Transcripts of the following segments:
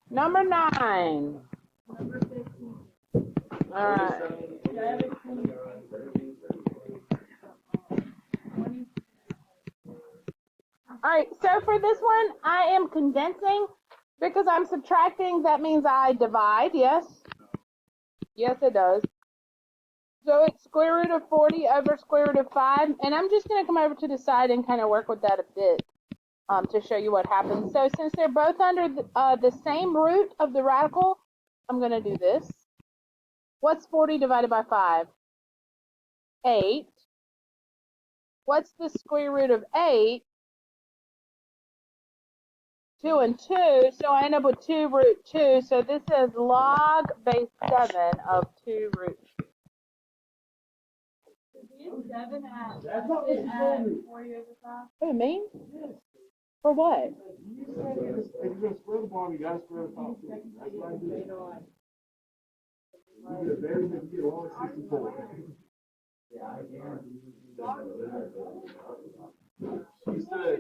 Number 9. All right. All right, so for this one, I am condensing because I'm subtracting. That means I divide, yes? Yes, it does. So it's square root of 40 over square root of 5. And I'm just going to come over to the side and kind of work with that a bit to show you what happens. So since they're both under the same root of the radical, I'm going to do this. What's 40 divided by 5? 8. What's the square root of 8? 2 and 2, so I end up with 2 root 2. So this is log base 7 of 2 root 2. That's what we said. Who, me? Yes. For what? You said if you're going to square the bottom, you got to square the top. That's what I did. You get a very good deal, all 64. Yeah, I guarantee you. She said,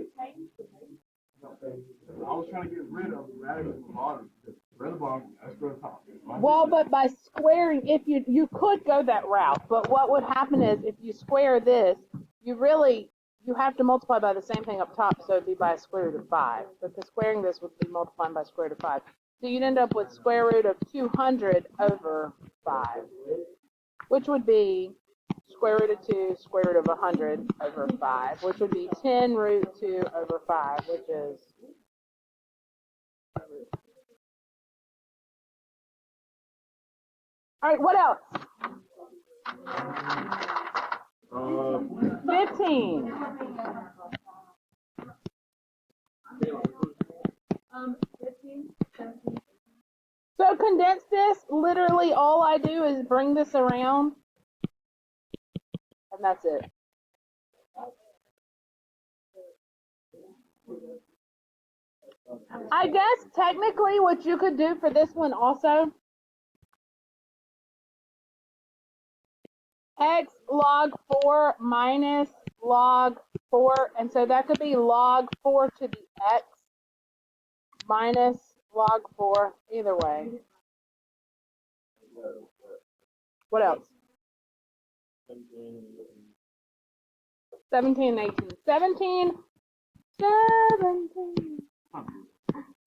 I was trying to get rid of the radical from the bottom. Square the bottom, you got to square the top. Well, but by squaring, if you could go that route, but what would happen is if you square this, you have to multiply by the same thing up top, so it'd be by square root of 5. Because squaring this would be multiplying by square root of 5. So you'd end up with square root of 200 over 5, which would be square root of 2, square root of 100 over 5, which would be 10 root 2 over 5, which is... All right, what else? 15. So condense this. Literally all I do is bring this around, and that's it. I guess technically what you could do for this one also, x log 4 minus log 4, and so that could be log 4 to the x minus log 4, either way. What else? 17 and 18. 17.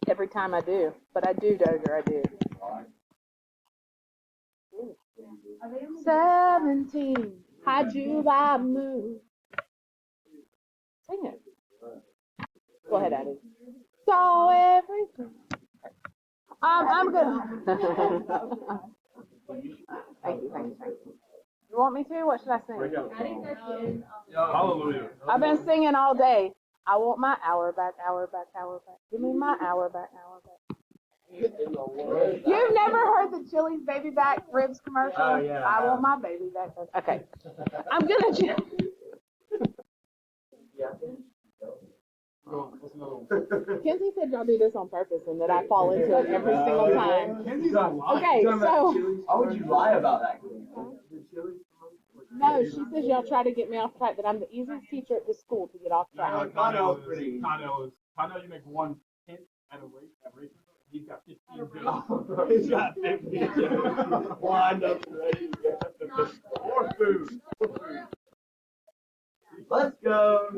Every time I do, but I do, Dozier, I do. 17. How'd you vibe move? Sing it. Go ahead, Addie. Saw everything. I'm good. Thank you. You want me to? What should I sing? Hallelujah. I've been singing all day. I want my hour back, hour back, hour back. Give me my hour back, hour back. You've never heard the Chili's baby back ribs commercial? Oh, yeah. I want my baby back. Okay. I'm gonna. Kenzie said y'all do this on purpose and that I fall into it every single time. Okay, so. Why would you lie about that? No, she says y'all try to get me off track, that I'm the easiest teacher at this school to get off track. Tano you make one hint at a race. He's got 15 He's got 15 lined up ready. More food. Let's go.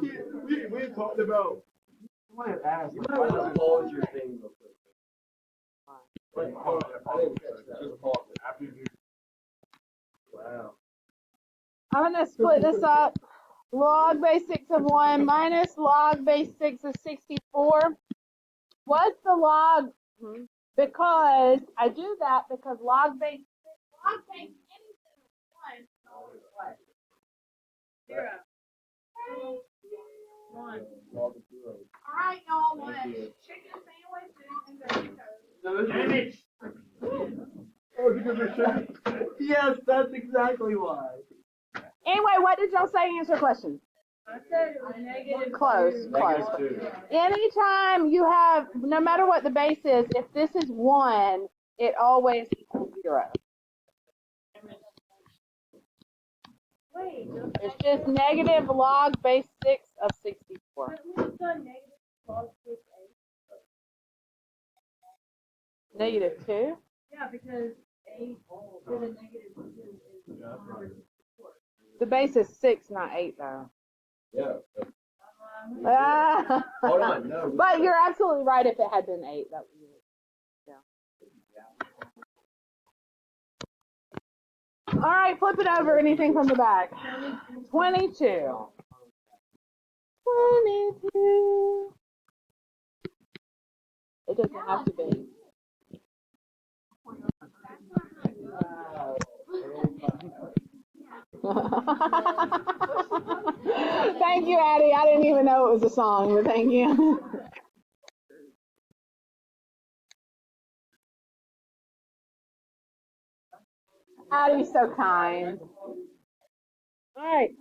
We talked about. You might have asked. You might want to pause your thing real quick. Wow. I'm going to split this up. Log base 6 of 1 minus log base 6 of 64. What's the log? Because I do that because log base anything of 1. What? 0. 1. All right, y'all. 1. Chicken sandwiches and Damn Oh, because they're chicken? Yes, that's exactly why. Anyway, what did y'all say? Answer questions. I said negative. Close. Anytime you have, no matter what the base is, if this is 1, it always equals 0. Wait. It's just negative log base 6 of 64. What's the negative log 6? -2? Yeah, because 8 with a -2 is Yeah, that's right. The base is 6, not 8, though. Yeah. Ah. Hold on, no. But you're absolutely right. If it had been 8, that would be yeah. All right, flip it over. Anything from the back? 22. 22. It doesn't have to be. Thank you, Addie. I didn't even know it was a song, but thank you. Addie's so kind. All right.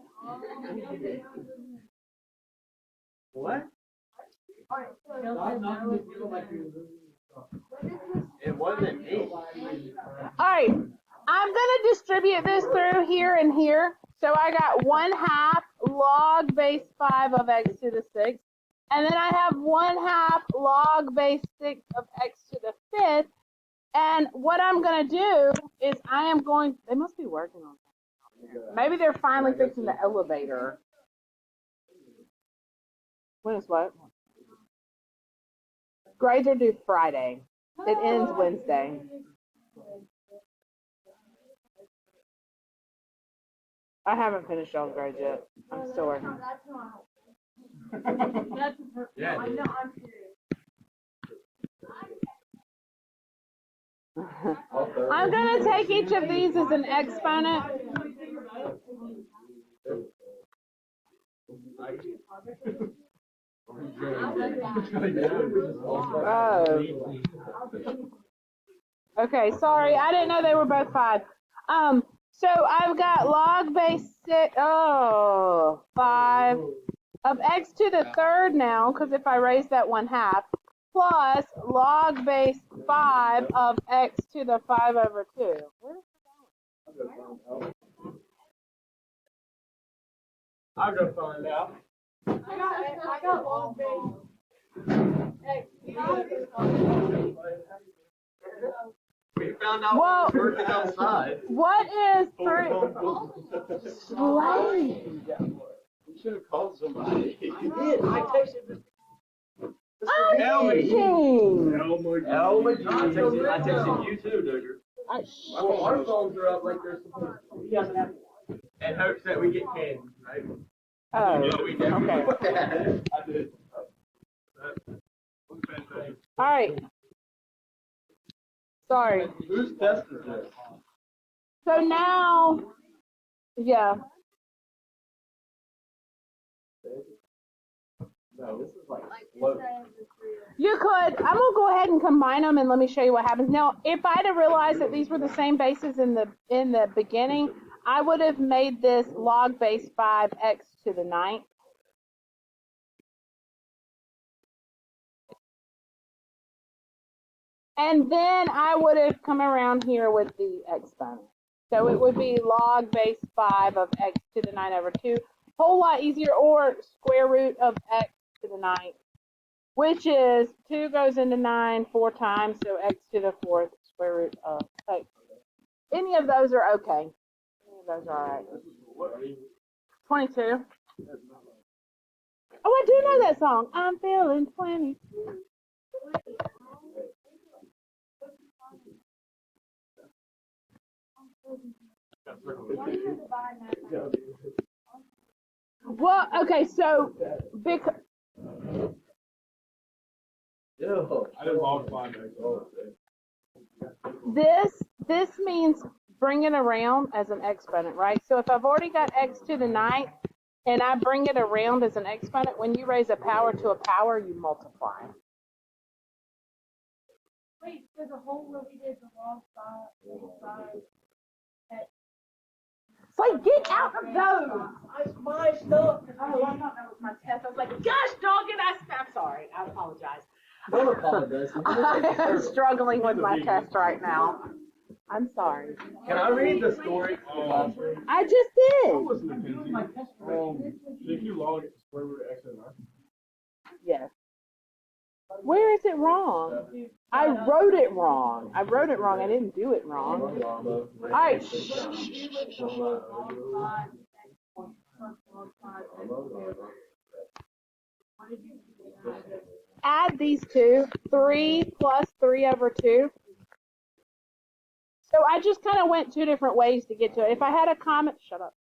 What? It wasn't me. All right. I'm going to distribute this through here and here. So I got 1/2 log base 5 of x to the 6th. And then I have 1/2 log base 6 of x to the 5th. And what I'm going to do is they must be working on something. Maybe they're finally fixing the elevator. When is what? Grades are due Friday. It ends Wednesday. I haven't finished y'all's grades yet. I'm still working. Yeah. I'm serious. I'm going to take each of these as an exponent. Oh. Okay, sorry. I didn't know they were both 5. So I've got log base 5 of x to the 3rd now, because if I raise that 1/2, plus log base 5 of x to the 5/2. I'll go find out. I got log base x. We found out Well, working outside. What is 3? Slade. You should have called somebody. You did. I texted Amazing. Elma. I texted you too, Digger. Our phones are up like they're supposed to. In hopes that we get candy, right? Oh, Yeah, we did. okay. I did. All right. Sorry. Whose test is this? So now, yeah. No, this is like You could. I'm gonna go ahead and combine them, and let me show you what happens. Now, if I'd have realized that these were the same bases in the beginning, I would have made this log base 5 x to the 9th. And then I would have come around here with the exponent. So it would be log base 5 of x to the 9/2. Whole lot easier, or square root of x to the 9th, which is 2 goes into 9 4 times, so x to the 4th square root of x. Any of those are okay. Any of those are all right. 22. Oh, I do know that song. I'm feeling 22. Well, okay, so because I didn't log mine. this means bring it around as an exponent, right? So if I've already got x to the 9th and I bring it around as an exponent, when you raise a power to a power, you multiply. Wait, so the whole where we did the log 5 It's like, get out of those! It's my stuff. Oh, I thought that was my test. I was like, gosh, dog it, I'm sorry. I apologize. Don't apologize. I'm struggling with my test right now. I'm sorry. Can I read the story? I just did. If you log it to square root of x and 9. Yes. Where is it wrong? I wrote it wrong. I wrote it wrong. I didn't do it wrong. All right. Add these two. 3 plus 3 over 2. So I just kind of went two different ways to get to it. If I had a comment, shut up.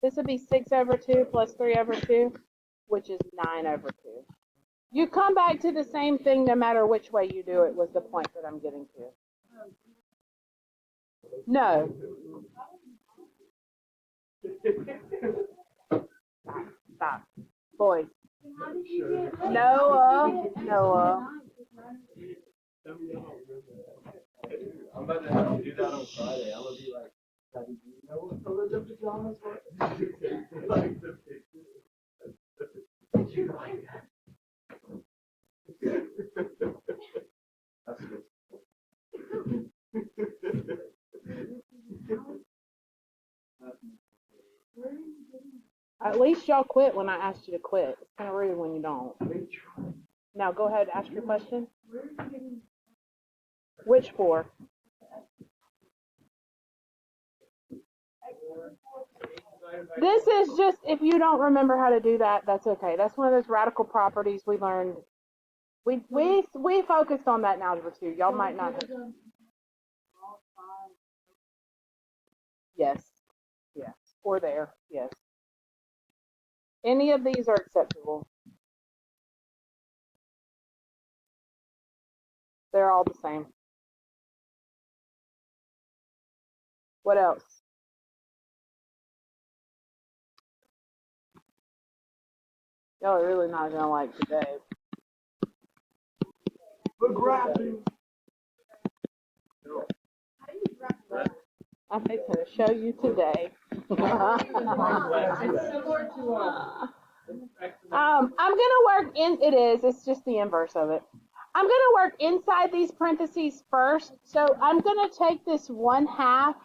This would be 6 over 2 plus 3 over 2, which is 9 over 2. You come back to the same thing no matter which way you do it, was the point that I'm getting to. No. Stop. Boys. Noah. I'm about to have to do that on Friday. I'm gonna be like, Daddy, do you know what color the pajamas were? Like the picture. Did you like that? That's good. At least y'all quit when I asked you to quit. It's kind of rude when you don't. Now go ahead, ask your question. Which 4? This is just, if you don't remember how to do that, that's okay. That's one of those radical properties we learned. We focused on that in Algebra 2. Y'all might not have. Yes. Or there. Yes. Any of these are acceptable. They're all the same. What else? Y'all are really not gonna like today. The graphing. I'm fixing to show you today. I'm gonna work in. It's just the inverse of it. I'm gonna work inside these parentheses first. So I'm gonna take this 1/2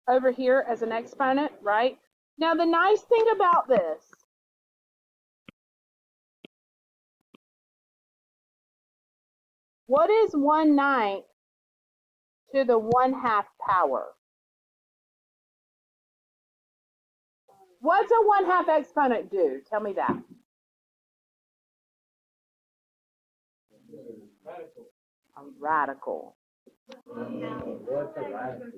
over here as an exponent, right? Now the nice thing about this. What is 1/9 to the 1/2 power? What's a 1/2 exponent do? Tell me that. Radical. What's a radical?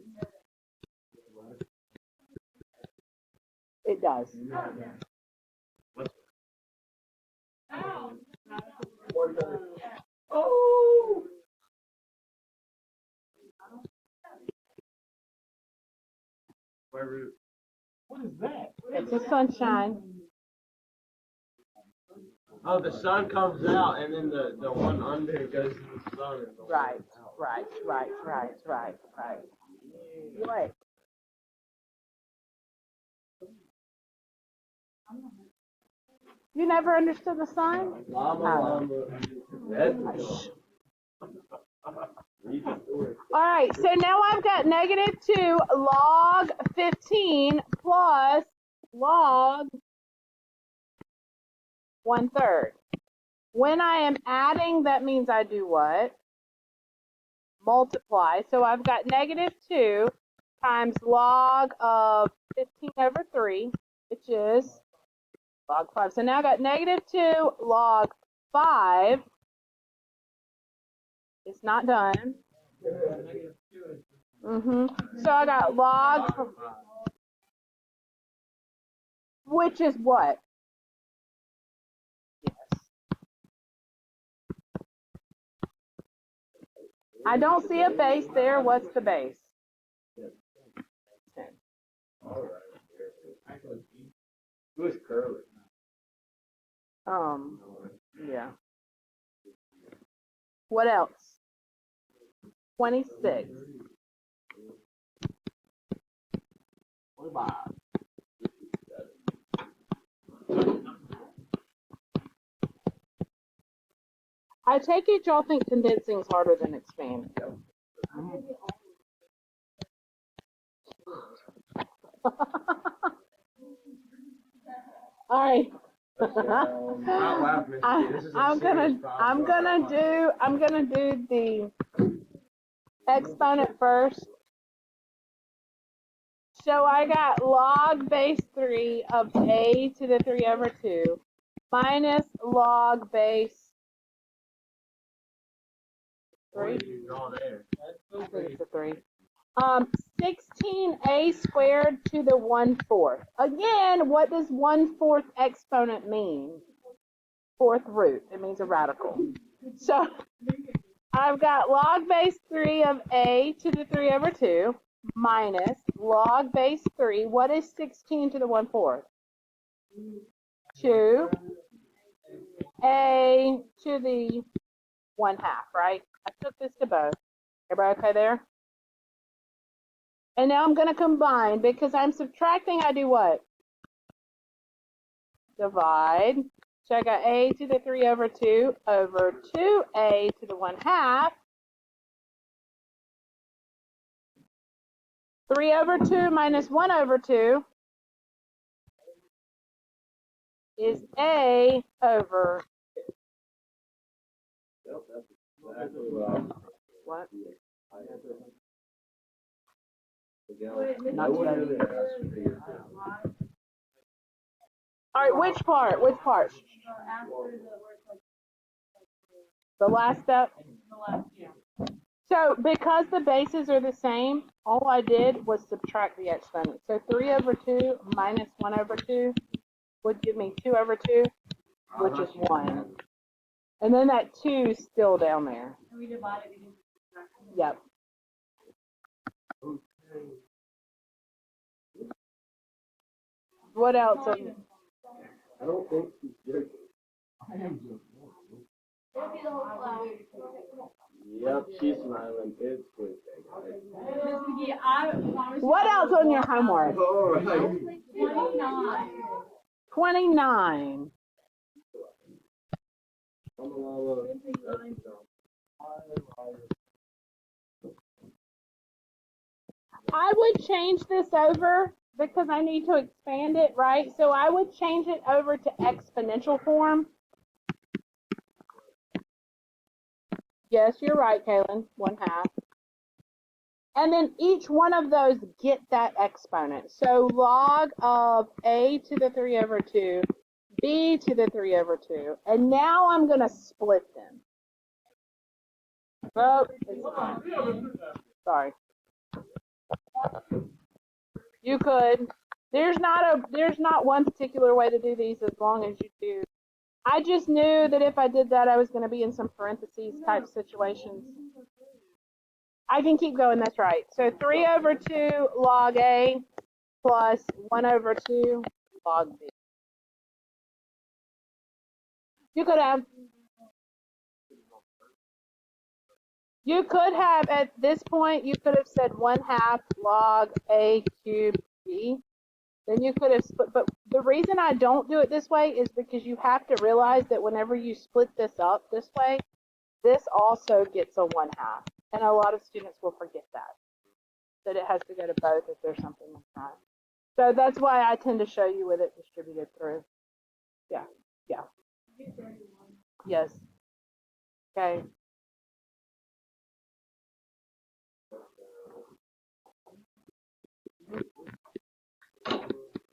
It does. Oh! What is that? It's a sunshine. Oh, the sun comes out and then the one under goes to the sun. And the Right. What? You never understood the sign? Llama. All right, so now I've got -2 log 15 plus log 1/3. When I am adding, that means I do what? Multiply. So I've got -2 times log of 15 over 3, which is log 5. So now I've got -2 log 5. It's not done. So I got log, which is what? Yes. I don't see a base there. What's the base? 10. Who's Curly? Yeah. What else? 26. What about? I take it y'all think condensing is harder than expanding. All right. Not laugh, Mr. T. This is a I'm serious gonna problem. do the exponent first. So I got log base 3 of a to the 3 over 2 minus log base 3. What did you draw there? I think it's a 3. 16a squared to the 1/4. Again, what does 1/4 exponent mean? Fourth root. It means a radical. So I've got log base 3 of a to the 3 over 2 minus log base 3. What is 16 to the 1/4? 2 a to the 1/2, right? I took this to both. Everybody okay there? And now I'm going to combine. Because I'm subtracting, I do what? Divide. So I got a to the 3 over 2 over 2a to the 1/2. 3 over 2 minus 1 over 2 is a over 2. Yep, that's exactly What? Not together. All right, which part? Which part? The last step? So because the bases are the same, all I did was subtract the exponent. So 3 over 2 minus 1 over 2 would give me 2 over 2, which is 1. And then that 2 is still down there. And we divided it into subtraction. Yep. What else? I don't think she's joking. Yep, she's smiling. It's good. What else on your homework? All right. 29. 29. I would change this over because I need to expand it, right? So I would change it over to exponential form. Yes, you're right, Kaylin. 1/2. And then each one of those get that exponent. So log of a to the 3 over 2, b to the 3 over 2. And now I'm going to split them. Oh, sorry. You could. There's not one particular way to do these as long as you do. I just knew that if I did that, I was going to be in some parentheses type situations. I can keep going, that's right. So 3 over 2 log A plus 1 over 2 log B. You could have at this point, you could have said 1/2 log A cubed B. Then you could have split, but the reason I don't do it this way is because you have to realize that whenever you split this up this way, this also gets a 1/2. And a lot of students will forget that it has to go to both if there's something like that. So that's why I tend to show you with it distributed through. Yeah. Yes. Okay.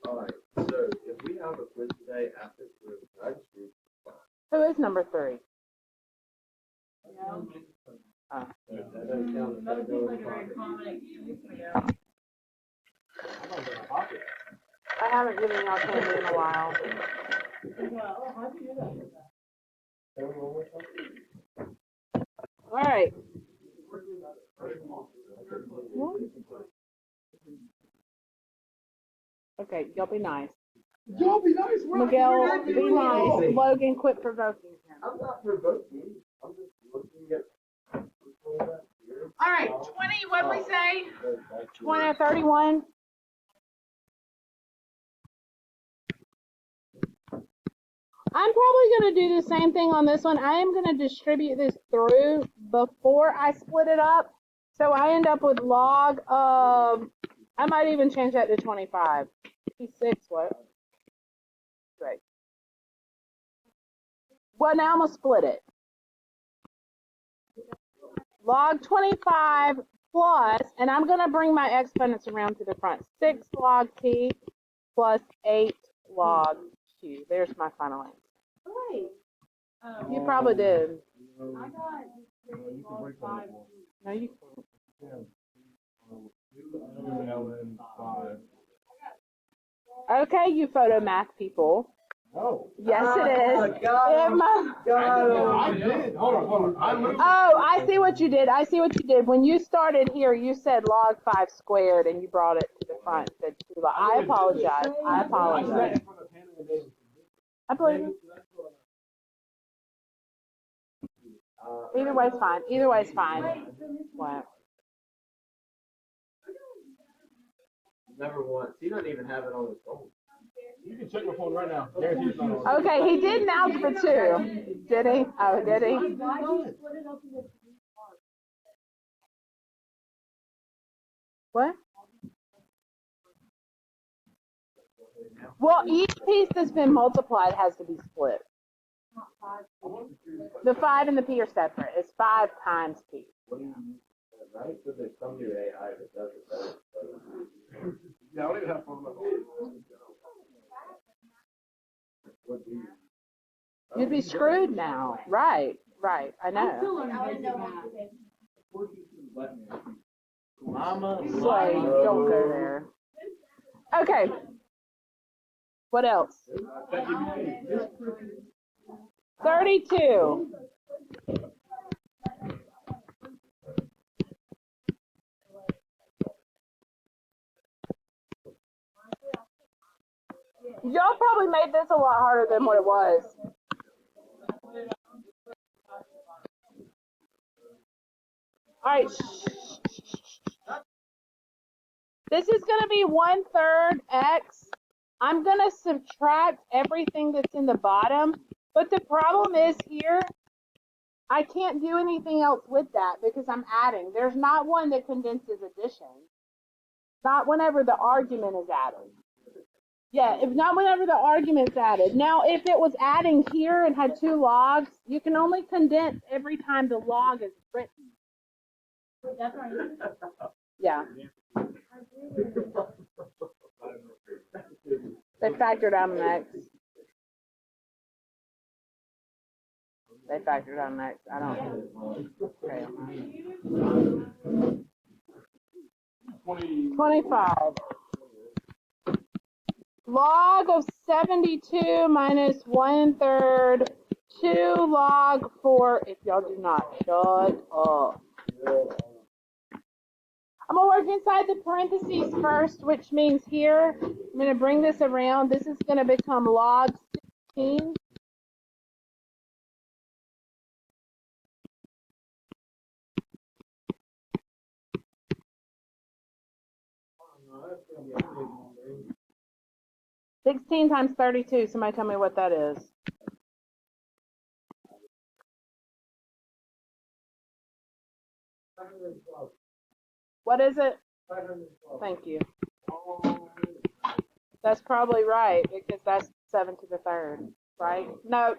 All right. So if we have a quiz today after group, I just read. Who is number 3? That doesn't count. That seems like a very common excuse for you. I haven't given y'all candy in a while. All right. Okay, y'all be nice. Y'all be nice. Miguel, be nice. Logan, quit provoking him. I'm not provoking. I'm just looking at. All right, 20, what'd we say? 20 or 31? I'm probably going to do the same thing on this one. I am going to distribute this through before I split it up. So I end up with log of, I might even change that to 25. 56, what? Great. Well, now I'm going to split it. Log 25 plus, and I'm going to bring my exponents around to the front. 6 log t plus 8 log q. There's my final answer. Wait. You probably did. I got log 5. No, you can't. Okay, you photo math people. No. Yes, it is. God. It must- I did. Hold on. I literally. Oh, I see what you did. I see what you did. When you started here, you said log 5 squared, and you brought it to the front. Said 2 log. I apologize. I I sat apologize. in front of Hannah and David. I believe it. Either way's fine. Either way's fine. What? Never once. He doesn't even have it on his phone. You can check my phone right now. Guarantee it's not on. Okay, he did announce for 2. Did he? Oh, did he? Why do you split it up into 3 parts? What? Well, each piece that's been multiplied has to be split. Not 5. The 5 and the p are separate. It's 5 times p. What do you use? Right? So there's some new AI that does it better. Yeah, I don't even have phone on my phone. What do you use? You'd be screwed now. Right, right. I know. Mama. Slay, don't go there. Okay. What else? 32. Y'all probably made this a lot harder than what it was. All right. This is going to be 1/3 x. I'm going to subtract everything that's in the bottom. But the problem is here, I can't do anything else with that because I'm adding. There's not one that condenses addition. Not whenever the argument is added. Yeah, if not whenever the argument's added. Now, if it was adding here and had 2 logs, you can only condense every time the log is written. That's right. Yeah. They factored out an X. They factored out an X. I don't. Okay. 25. Log of 72 minus 1/3, 2 log 4, if y'all do not shut up. I'm going to work inside the parentheses first, which means here, I'm going to bring this around. This is going to become log 16. No, 16 times 32. Somebody tell me what that is. What is it? Thank you. That's probably right because that's 7 to the 3rd, right? No.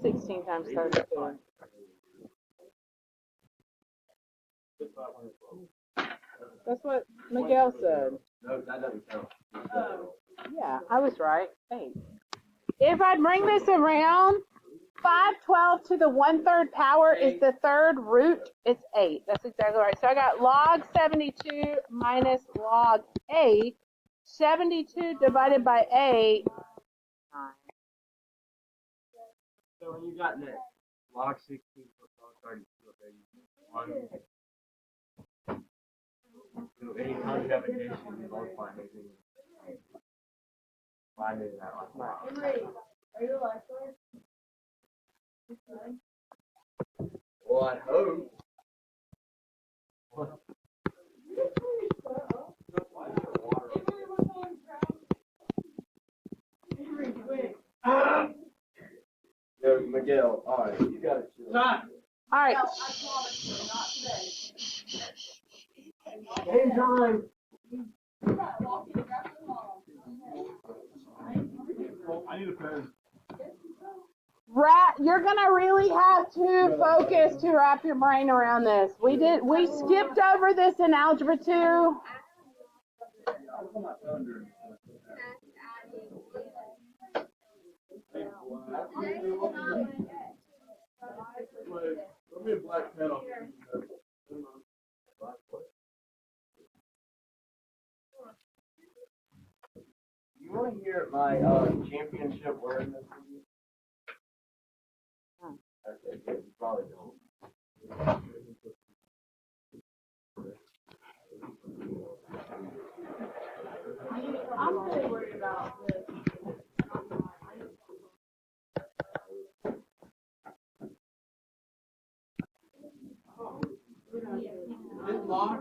16 times 32. That's what Miguel said. that doesn't count. Yeah, I was right. Thanks. If I bring this around, 512 to the 1/3 power is the 3rd root. It's 8. That's exactly right. So I got log 72 minus log 8. 72 divided by 8. 9. So when you got next, log 16 plus log 32, okay, you so anytime you have addition, you multiply anything. Find it in that last line. Are you a lifeguard? Well, I hope. Yo, Miguel, alright, you gotta chill. All right. Game time! I need a pen. You're gonna really have to focus to wrap your brain around this. We skipped over this in Algebra 2. Let me a black pen off. You want to hear my championship word this week? Okay, good. You probably don't. I'm really worried about this.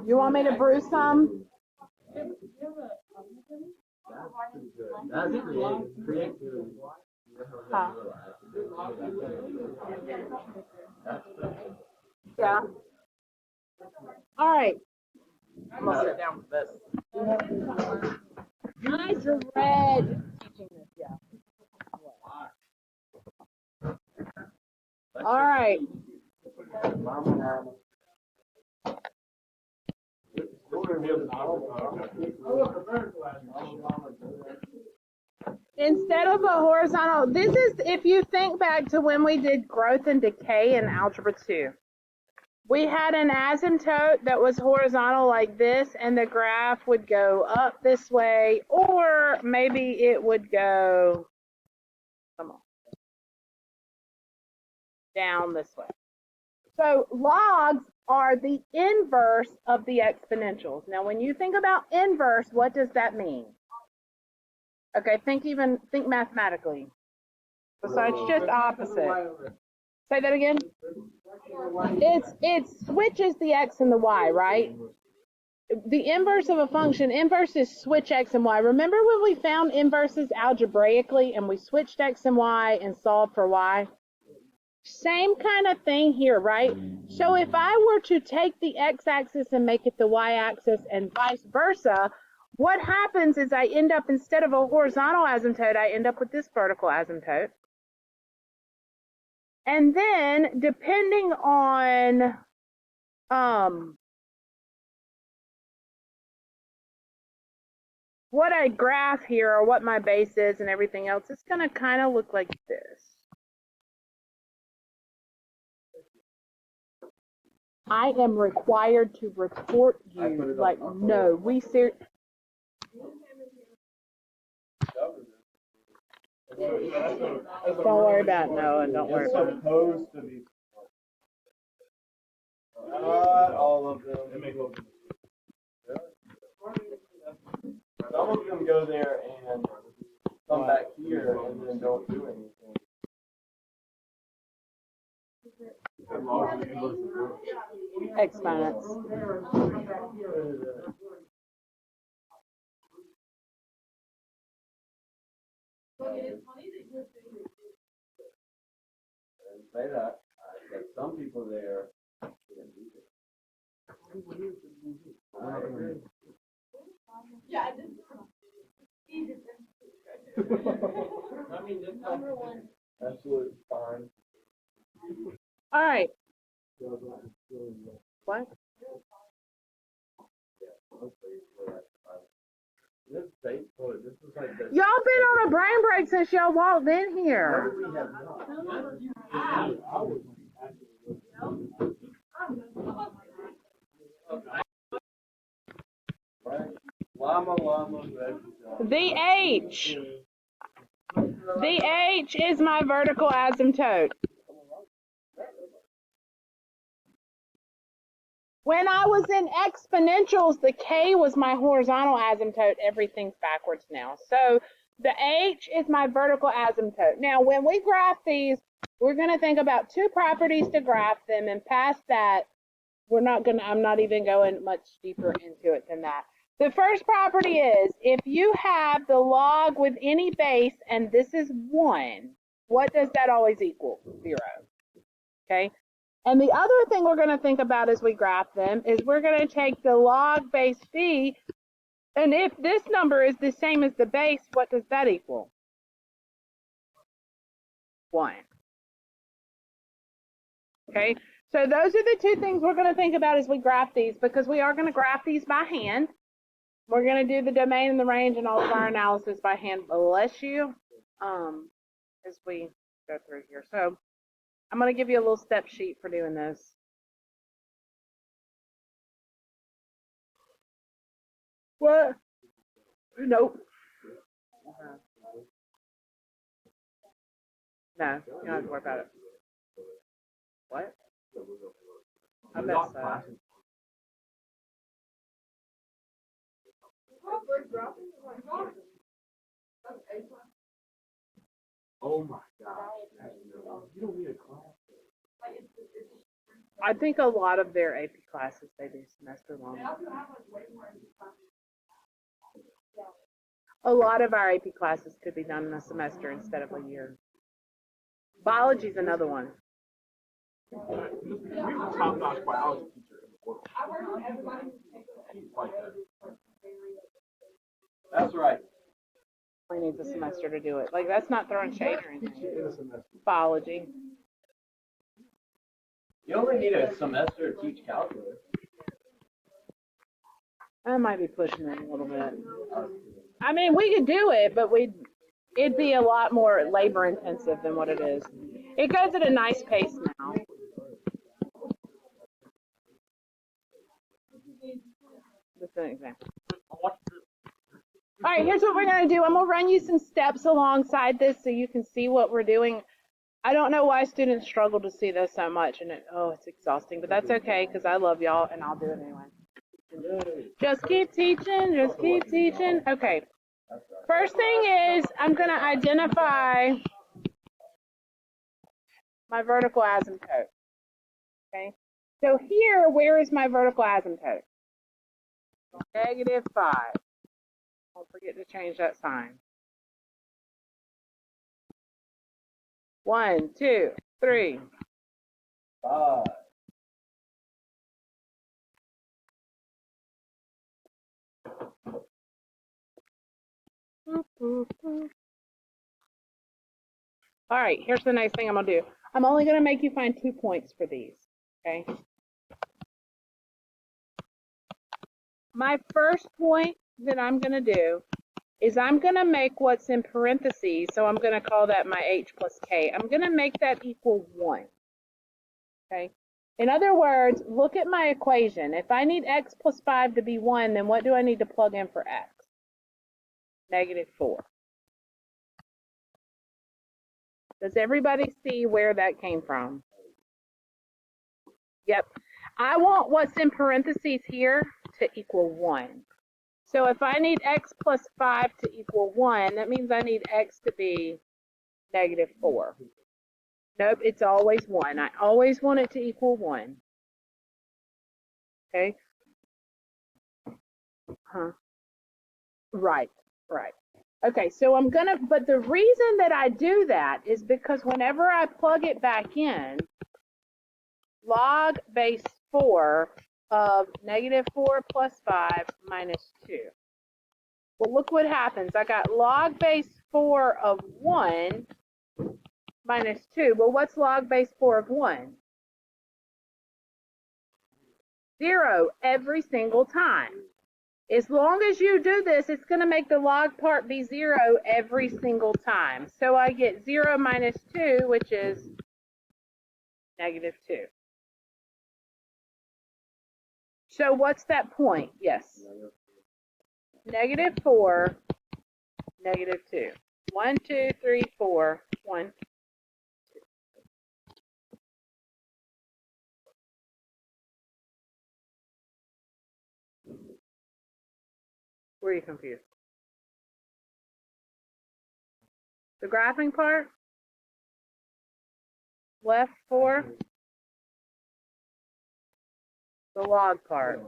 You want me to brew some? That's creativity. Huh. Yeah. All right. I'm gonna sit down for this. Nice red teaching this, yeah. All right. Instead of a horizontal, this is, if you think back to when we did growth and decay in Algebra 2. We had an asymptote that was horizontal like this, and the graph would go up this way, or maybe it would go, come on, down this way. So logs are the inverse of the exponentials. Now, when you think about inverse, what does that mean? Okay, think mathematically. Besides just opposite. Say that again. It switches the x and the y, right? The inverse of a function, inverse is switch x and y. Remember when we found inverses algebraically and we switched x and y and solved for y? Same kind of thing here, right? So if I were to take the x-axis and make it the y-axis and vice versa, what happens is I end up, instead of a horizontal asymptote, I end up with this vertical asymptote. And then, depending on what I graph here or what my base is and everything else, it's going to kind of look like this. I am required to report you, like, no, we seriously. Don't worry about it, Noah. Don't worry about it. Supposed to be. Not all of them. Some of them go there and come back here and then don't do anything. Exponents. Say that. But some people there didn't do it. I agree. Yeah, I did. I mean, number one. Absolutely fine. All right. What? This is like this. Y'all been on a brain break since y'all walked in here. We have right. Llama, The H. The H is my vertical asymptote. When I was in exponentials, the K was my horizontal asymptote. Everything's backwards now. So the H is my vertical asymptote. Now, when we graph these, we're going to think about two properties to graph them, and past that, I'm not even going much deeper into it than that. The first property is, if you have the log with any base, and this is 1, what does that always equal? 0. Okay? And the other thing we're going to think about as we graph them is we're going to take the log base b And if this number is the same as the base, what does that equal? 1. Okay, so those are the two things we're going to think about as we graph these, because we are going to graph these by hand. We're going to do the domain and the range and all of our analysis by hand, bless you, as we go through here. So I'm going to give you a little step sheet for doing this. What? Nope. No, you don't have to worry about it. What? I bet so. Oh my gosh. You don't need a class. I think a lot of their AP classes they do semester long. A lot of our AP classes could be done in a semester instead of a year. Biology is another one. We have a top-notch biology teacher in the world. He's like that. That's right. We need a semester to do it. Like, that's not throwing shade or anything. In a semester. Biology. You only need a semester to teach calculus. I might be pushing it a little bit. I mean, we could do it, but it'd be a lot more labor intensive than what it is. It goes at a nice pace now. Just an example. All right, here's what we're going to do. I'm going to run you some steps alongside this so you can see what we're doing. I don't know why students struggle to see this so much, and it's exhausting, but that's okay because I love y'all and I'll do it anyway. Just keep teaching, just keep teaching. Okay. First thing is I'm going to identify my vertical asymptote. Okay. So here, where is my vertical asymptote? -5. Don't forget to change that sign. 1, 2, 3. 5. All right, here's the next thing I'm going to do. I'm only going to make you find 2 points for these, okay? My first point that I'm going to do is I'm going to make what's in parentheses, so I'm going to call that my h plus k. I'm going to make that equal 1, okay? In other words, look at my equation. If I need x plus 5 to be 1, then what do I need to plug in for x? -4. Does everybody see where that came from? Yep. I want what's in parentheses here to equal 1. So if I need x plus 5 to equal 1, that means I need x to be -4. Nope, it's always 1. I always want it to equal 1. Okay? Right. Okay, so I'm going to, but the reason that I do that is because whenever I plug it back in, log base 4 of -4 plus 5 minus 2. Well, look what happens. I got log base 4 of 1 minus 2. Well, what's log base 4 of 1? 0 every single time. As long as you do this, it's going to make the log part be 0 every single time. So I get 0 minus 2, which is -2. So what's that point? Yes. -4, -2. 1, 2, 3, 4. 1. Were you confused? The graphing part? Left 4? The log part?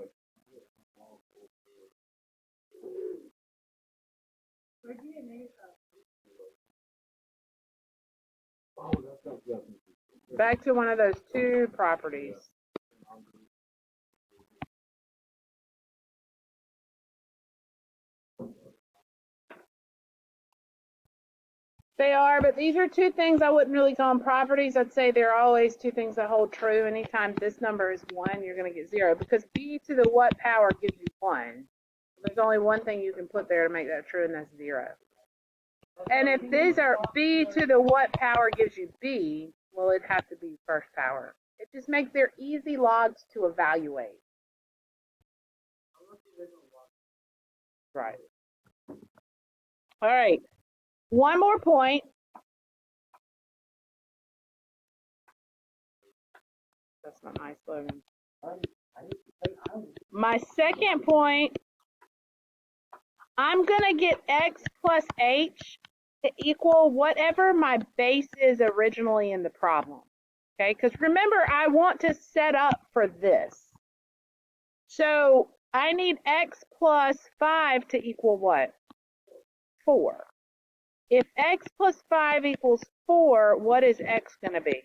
Back to one of those 2 properties. They are, but these are two things I wouldn't really call them properties. I'd say they're always two things that hold true. Anytime this number is 1, you're going to get 0 because b to the what power gives you 1. There's only one thing you can put there to make that true, and that's 0. And if these are b to the what power gives you b, well, it'd have to be first power. It just makes their easy logs to evaluate. Right. All right. One more point. That's not nice, Logan. My second point, I'm going to get x plus h to equal whatever my base is originally in the problem. Okay, because remember, I want to set up for this. So I need x plus 5 to equal what? 4. If x plus 5 equals 4, what is x going to be?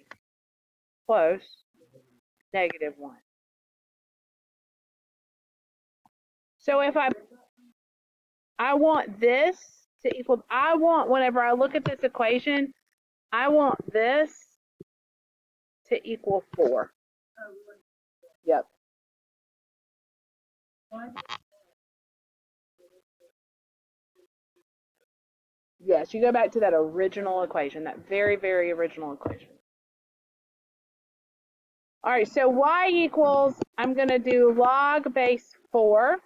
Close. -1. So if I want this to equal, whenever I look at this equation, I want this to equal 4. Yep. Yes, you go back to that original equation, that very, very original equation. All right, so y equals, I'm going to do log base 4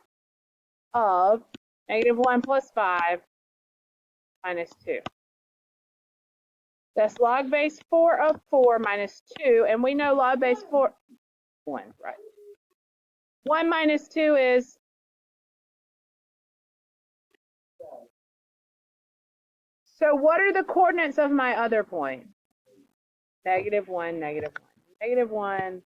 of -1 plus 5 minus 2. That's log base 4 of 4 minus 2, and we know log base 4, 1, right? 1 minus 2 is, so what are the coordinates of my other point? -1, -1, -1,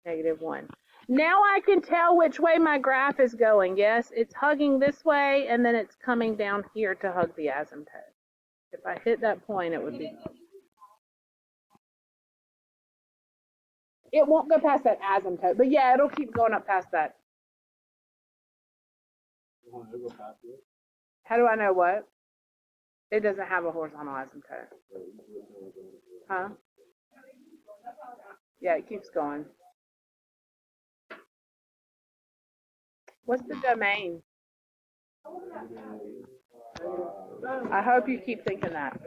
-1. Now I can tell which way my graph is going. Yes, it's hugging this way, and then it's coming down here to hug the asymptote. If I hit that point, it would be... It won't go past that asymptote, but yeah, it'll keep going up past that. How do I know what? It doesn't have a horizontal asymptote. Huh? Yeah, it keeps going. What's the domain? I hope you keep thinking that.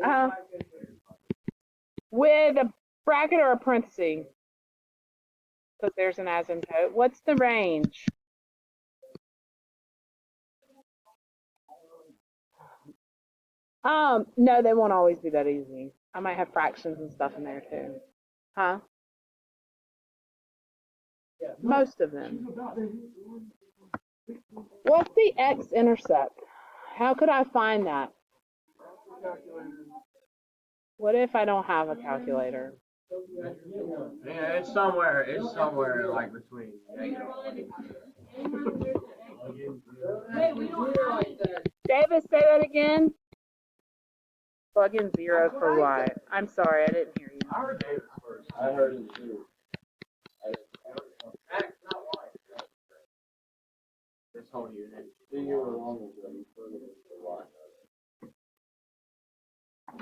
With a bracket or a parenthesis, because there's an asymptote. What's the range? No, they won't always be that easy. I might have fractions and stuff in there too. Huh? Most of them. What's the x-intercept? How could I find that? What if I don't have a calculator? Yeah, it's somewhere like between. Davis, say that again. Plug in 0 for y. I'm sorry, I didn't hear you. I heard Davis first. I heard it too. X, not Y. This whole unit.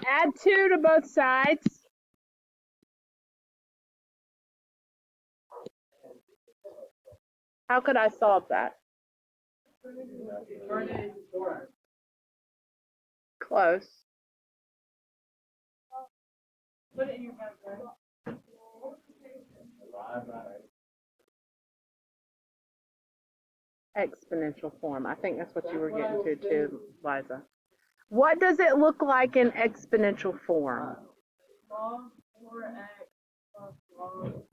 Add 2 to both sides. How could I solve that? Close. Put it in your backpack. Exponential form. I think that's what you were getting to too, Liza. What does it look like in exponential form? Log 4x plus log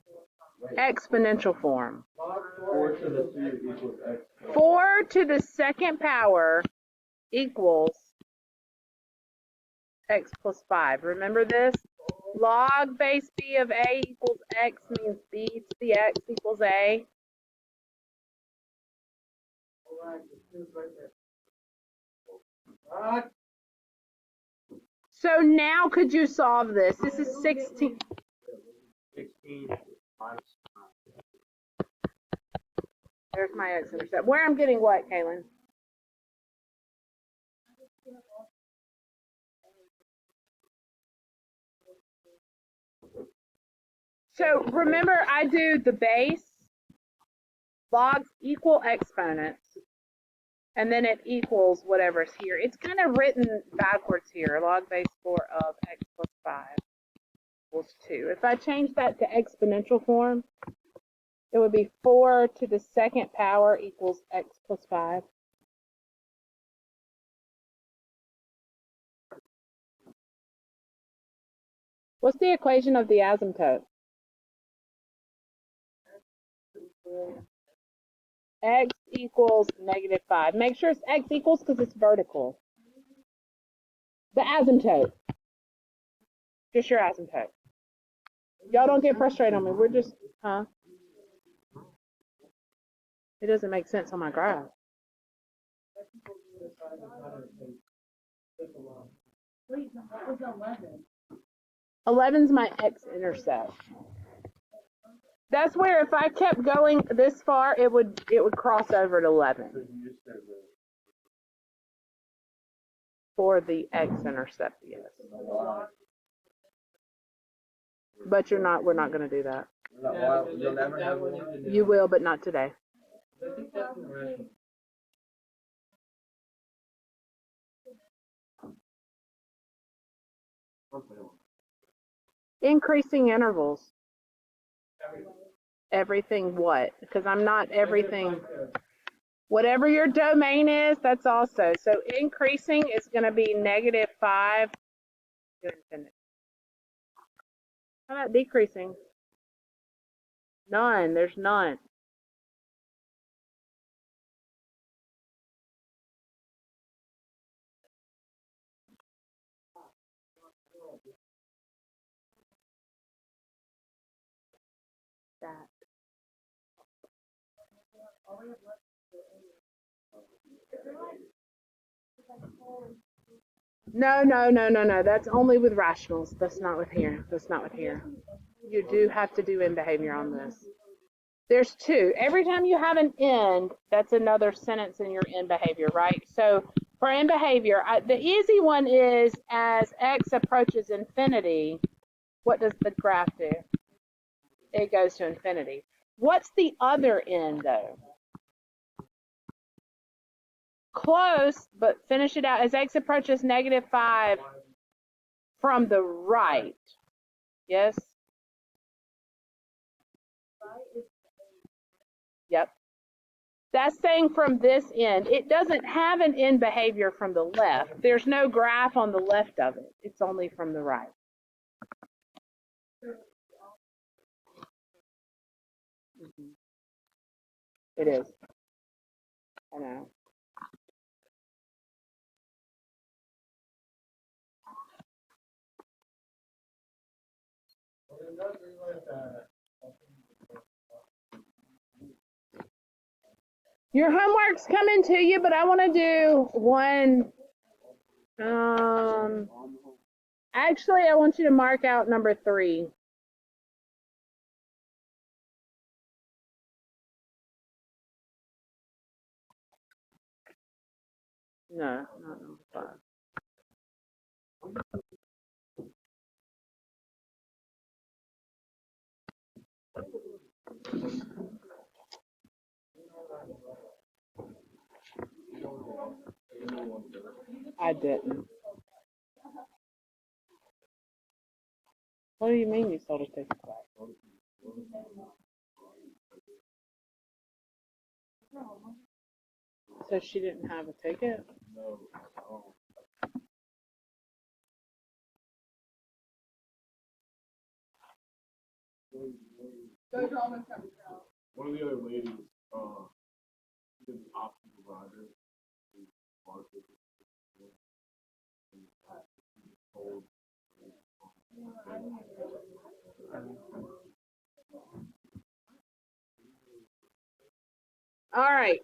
4. Exponential form. 4 to the 2 equals X. 4 to the second power equals x plus 5. Remember this? Log base b of a equals x means b to the x equals a. So now could you solve this? This is 16. 16 minus 9. There's my x-intercept. Where I'm getting what, Kaylin? So remember, I do the base, logs equal exponents, and then it equals whatever's here. It's kind of written backwards here. Log base 4 of x plus 5 equals 2. If I change that to exponential form, it would be 4 to the second power equals x plus 5. What's the equation of the asymptote? X equals -5. Make sure it's x equals because it's vertical. The asymptote. Just your asymptote. Y'all don't get frustrated on me. We're just, huh? It doesn't make sense on my graph. Wait, no, that was 11. 11's my x-intercept. That's where if I kept going this far, it would cross over at 11 for the x-intercept, yes. But we're not going to do that. You'll never have one. You will, but not today. I think that's irrational. Increasing intervals. Everything what? Because I'm not everything. Whatever your domain is, that's also. So increasing is going to be -5 to infinity. How about decreasing? None. There's none. That. No. That's only with rationals. That's not with here. That's not with here. You do have to do in behavior on this. There's two. Every time you have an end, that's another sentence in your in behavior, right? So for in behavior, the easy one is as x approaches infinity, what does the graph do? It goes to infinity. What's the other end, though? Close, but finish it out. As x approaches -5 from the right. Yes? Yep. That's saying from this end. It doesn't have an end behavior from the left. There's no graph on the left of it. It's only from the right. It is. I know. Your homework's coming to you, but I want to do one. Actually, I want you to mark out number 3. No, not number 5. I didn't. What do you mean you sold a ticket back? So she didn't have a ticket? One of the other ladies, did the option provider. All right.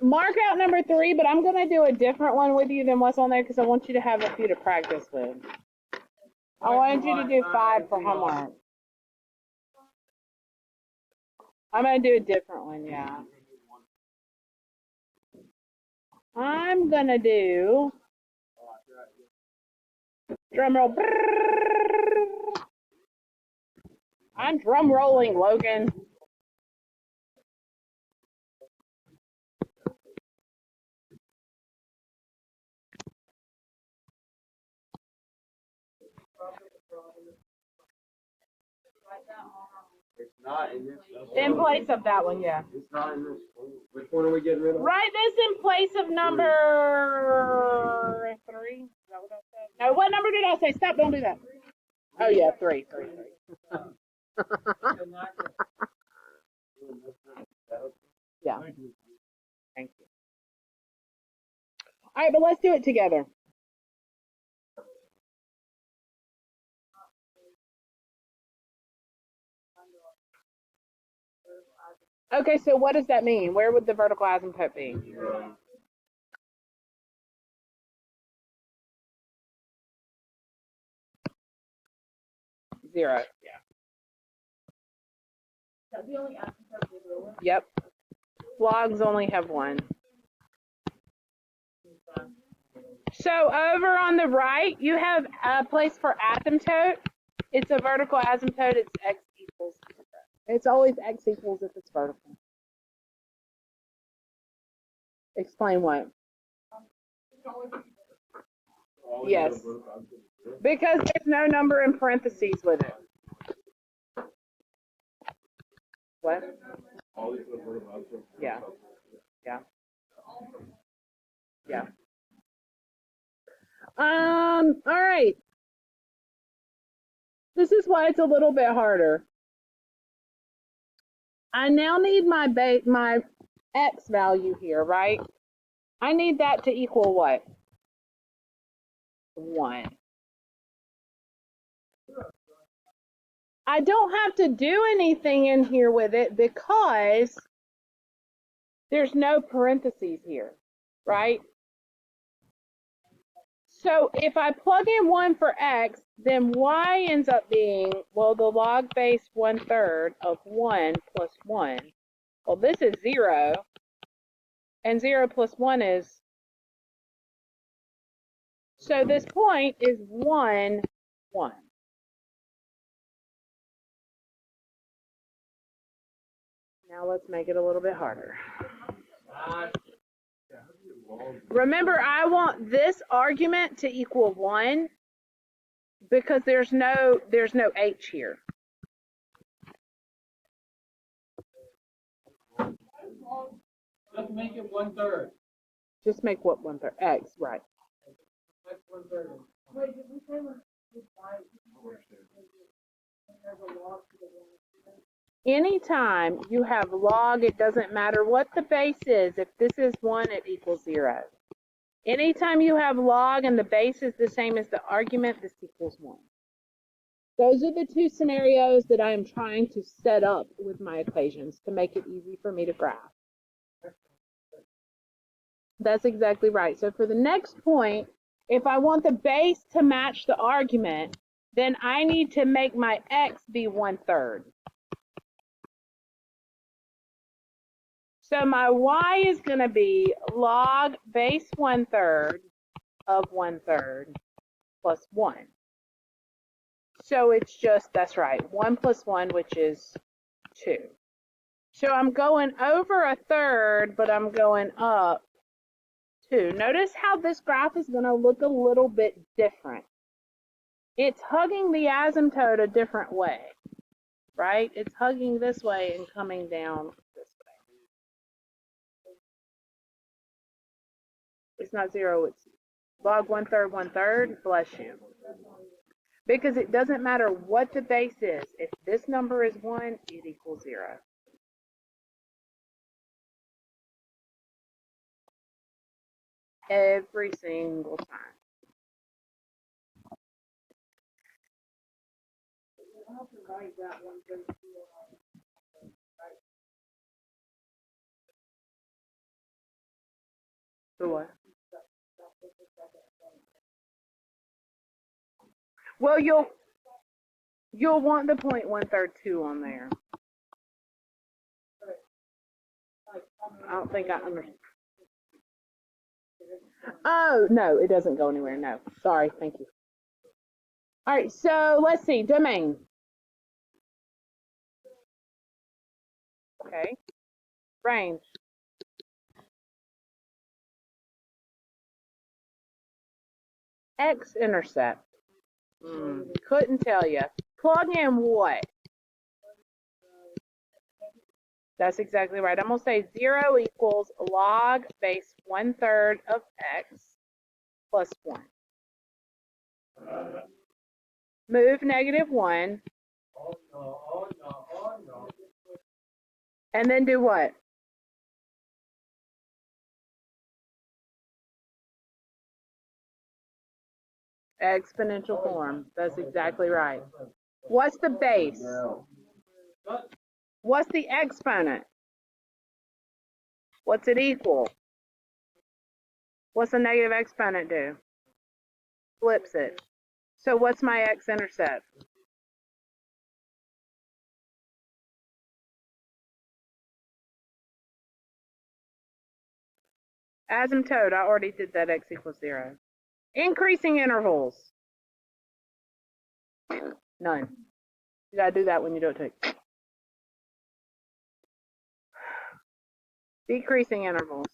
Mark out number 3, but I'm going to do a different one with you than what's on there because I want you to have a few to practice with. I wanted you to do 5 for homework. I'm going to do a different one, yeah. I'm going to do, drum roll, I'm drum rolling, Logan. It's not in this. In place of that one, yeah. It's not in this. Which one are we getting rid of? Write this in place of number 3. Is that what I said? No, what number did I say? Stop, don't do that. Oh yeah, 3. Yeah. Thank you. All right, but let's do it together. Okay, so what does that mean? Where would the vertical asymptote be? 0. Yeah. That's the only asymptote we deal with. Yep. Logs only have 1. So over on the right, you have a place for asymptote. It's a vertical asymptote. It's x equals 0. It's always x equals if it's vertical. Explain what? Yes. Because there's no number in parentheses with it. What? Yeah. Yeah. Yeah. All right. This is why it's a little bit harder. I now need my x value here, right? I need that to equal what? 1. I don't have to do anything in here with it because there's no parentheses here, right? So if I plug in 1 for x, then y ends up being, well, the log base 1/3 of 1 plus 1. Well, this is 0, and 0 plus 1 is, so this point is 1, 1. Now let's make it a little bit harder. Remember, I want this argument to equal 1 because there's no h here. Just make it 1/3. Just make what 1/3? X, right. That's 1/3. Wait, did we say we're white? There's a log to the one. Anytime you have log, it doesn't matter what the base is. If this is 1, it equals 0. Anytime you have log and the base is the same as the argument, this equals 1. Those are the two scenarios that I am trying to set up with my equations to make it easy for me to graph. That's exactly right. So for the next point, if I want the base to match the argument, then I need to make my x be 1/3. So my y is going to be log base 1/3 of 1/3 plus 1. So it's just, that's right, 1 plus 1, which is 2. So I'm going over 1/3, but I'm going up 2. Notice how this graph is going to look a little bit different. It's hugging the asymptote a different way, right? It's hugging this way and coming down this way. It's not 0, it's log 1/3, 1/3, bless you. Because it doesn't matter what the base is. If this number is 1, it equals 0. Every single time. I have to write that 1/3. For what? Well, you'll want the point 1/3 2 on there. I don't think I understand. Oh, no, it doesn't go anywhere. No. Sorry. Thank you. All right. So let's see. Domain. Okay. Range. X-intercept. Couldn't tell you. Plug in what? That's exactly right. I'm going to say 0 equals log base 1/3 of x plus 1. Move -1. Oh no, oh no, oh no. And then do what? Exponential form. That's exactly right. What's the base? What's the exponent? What's it equal? What's the negative exponent do? Flips it. So what's my x-intercept? Asymptote, I already did that, x equals 0. Increasing intervals. None. You gotta do that when you do it too. Decreasing intervals.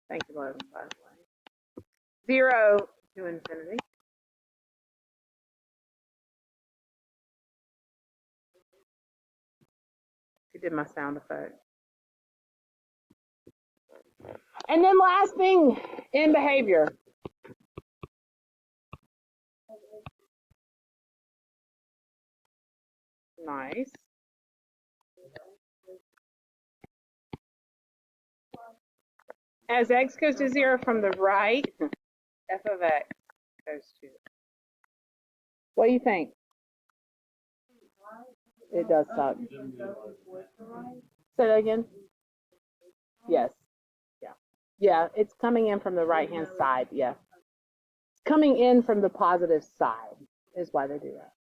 Thank you, Logan, by the way. 0 to infinity. She did my sound effect. And then last thing in behavior. Nice. As x goes to 0 from the right, f of x goes to. What do you think? It does suck. Say that again. Yes. Yeah. Yeah, it's coming in from the right-hand side. Yeah. It's coming in from the positive side is why they do that.